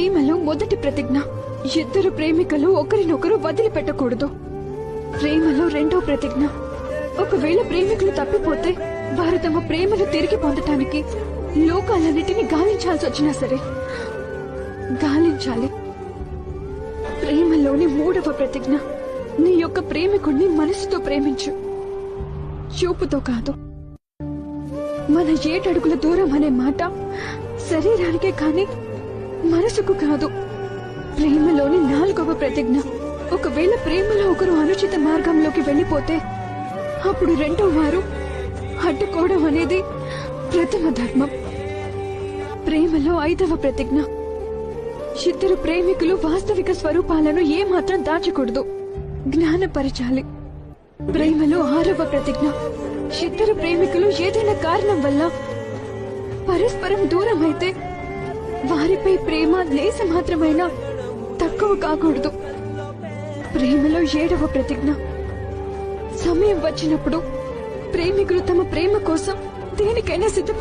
ప్రేమలో మొదటి ప్రతిజ్ఞ, ఇద్దరు ప్రేమికులు ఒకరినొకరు వదిలిపెట్టకూడదు. ప్రేమలో రెండో ప్రతిజ్ఞ, ఒకవేళ ప్రేమికులు తప్పిపోతే వారు తమ ప్రేమను తిరిగి పొందటానికి లోకాలన్నిటినీ గాలించాల్సి వచ్చినా సరే గాలించాలి. ప్రేమలోని మూడవ ప్రతిజ్ఞ, నీ యొక్క ప్రేమికుణ్ణి మనసుతో ప్రేమించు, చూపుతో కాదు. మన 7 అడుగుల దూరం అనే మాట శరీరానికే కాని మనసుకు కాదు. ప్రేమలోని 4వ ప్రతిజ్ఞ, ఒకవేళ ప్రేమలో ఒకరు అనుచిత మార్గంలోకి వెళ్లిపోతే అప్పుడు రెండో వారు అడ్డుకోవడం అనేది ప్రథమ ధర్మం. ప్రేమలో 5వ ప్రతిజ్ఞ, ఇద్దరు ప్రేమికులు వాస్తవిక స్వరూపాలను ఏమాత్రం దాచకూడదు, జ్ఞానపరచాలి. ప్రేమలో 6వ ప్రతిజ్ఞ, ఇద్దరు ప్రేమికులు ఏదైనా కారణం వల్ల పరస్పరం దూరం అయితే వారిపై ప్రేమ లేస మాత్రమైనా తక్కువ కాకూడదు. ప్రేమలో 7వ ప్రతిజ్ఞ, సమయం వచ్చినప్పుడు ప్రేమికులు తమ ప్రేమ కోసం దేనికైనా సిద్ధ